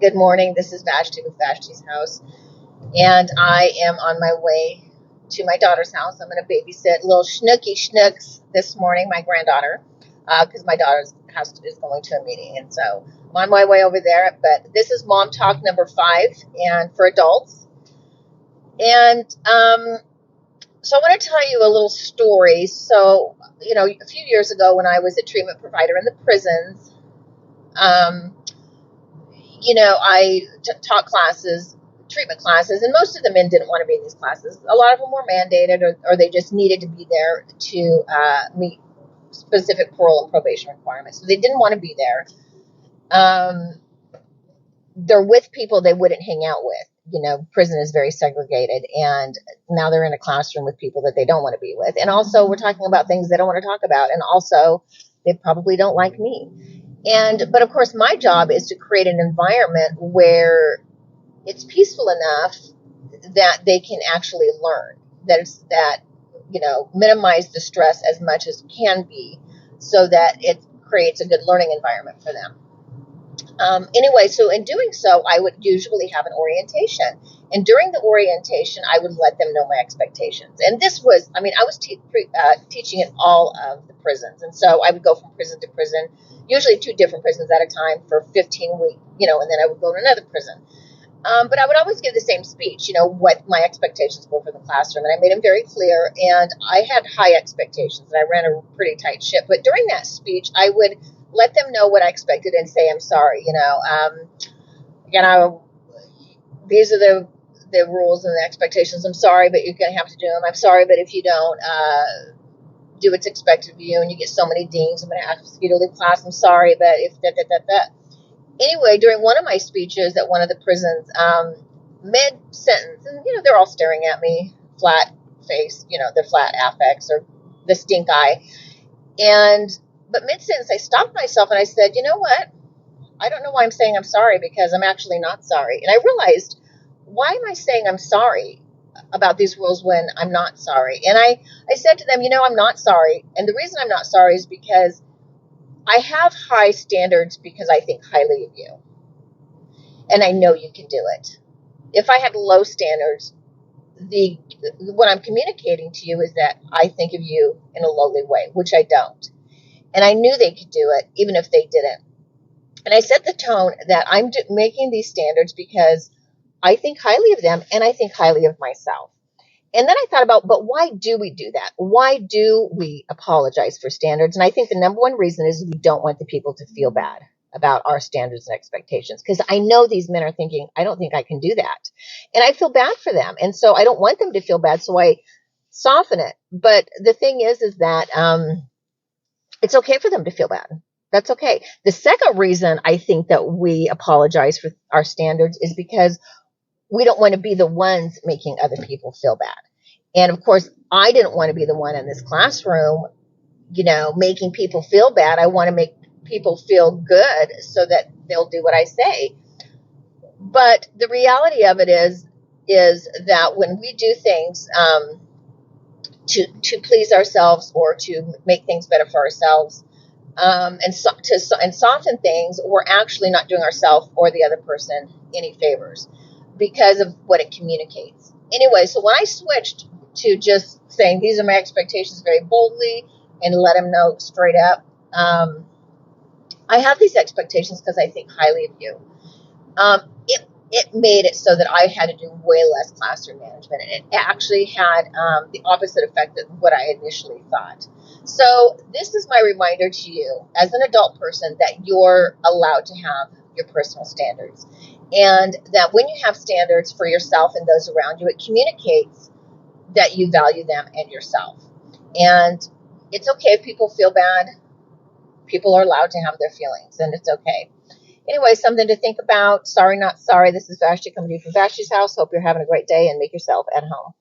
Good morning. This is Vashti with Vashti's House, and I am on my way to my daughter's house. I'm going to babysit little Snooky Schnooks this morning, my granddaughter, because my daughter's house is going to a meeting, and so I'm on my way over there. But this is Mom Talk number 5, and for adults. And so I want to tell you a little story. So, a few years ago when I was a treatment provider in the prisons, I taught classes, treatment classes, and most of the men didn't want to be in these classes. A lot of them were mandated, or they just needed to be there to meet specific parole and probation requirements. So they didn't want to be there. They're with people they wouldn't hang out with. Prison is very segregated, and now they're in a classroom with people that they don't want to be with. And also, we're talking about things they don't want to talk about, and also, they probably don't like me. But of course, my job is to create an environment where it's peaceful enough that they can actually learn, minimize the stress as much as can be so that it creates a good learning environment for them. So in doing so, I would usually have an orientation. And during the orientation, I would let them know my expectations. And this was, I was teaching in all of the prisons. And so I would go from prison to prison, usually 2 different prisons at a time for 15 weeks, and then I would go to another prison. But I would always give the same speech, what my expectations were for the classroom. And I made them very clear. And I had high expectations, and I ran a pretty tight ship. But during that speech, I would let them know what I expected and say, I'm sorry, these are the rules and the expectations. I'm sorry, but you're going to have to do them. I'm sorry, but if you don't do what's expected of you and you get so many dings, I'm going to ask you to leave class. I'm sorry, but if that. Anyway, during one of my speeches at one of the prisons, mid-sentence, and, they're all staring at me, flat face, their flat affects or the stink eye. But mid-sentence, I stopped myself and I said, you know what? I don't know why I'm saying I'm sorry, because I'm actually not sorry. And I realized, why am I saying I'm sorry about these rules when I'm not sorry? And I said to them, I'm not sorry. And the reason I'm not sorry is because I have high standards because I think highly of you. And I know you can do it. If I had low standards, what I'm communicating to you is that I think of you in a lowly way, which I don't. And I knew they could do it, even if they didn't. And I set the tone that I'm making these standards because I think highly of them and I think highly of myself. And then I thought about, but why do we do that? Why do we apologize for standards? And I think the number one reason is we don't want the people to feel bad about our standards and expectations. Because I know these men are thinking, I don't think I can do that. And I feel bad for them. And so I don't want them to feel bad. So I soften it. But the thing is that it's okay for them to feel bad. That's okay. The second reason I think that we apologize for our standards is because we don't want to be the ones making other people feel bad. And of course, I didn't want to be the one in this classroom, making people feel bad. I want to make people feel good so that they'll do what I say. But the reality of it is that when we do things to please ourselves or to make things better for ourselves, and soften things, we're actually not doing ourselves or the other person any favors because of what it communicates. Anyway, so when I switched to just saying these are my expectations very boldly and let them know straight up, I have these expectations because I think highly of you. It made it so that I had to do way less classroom management, and it actually had the opposite effect of what I initially thought. So this is my reminder to you as an adult person that you're allowed to have your personal standards, and that when you have standards for yourself and those around you, it communicates that you value them and yourself. And it's okay if people feel bad. People are allowed to have their feelings, and it's okay. Anyway, something to think about. Sorry, not sorry. This is Vashti coming to you from Vashti's House. Hope you're having a great day and make yourself at home.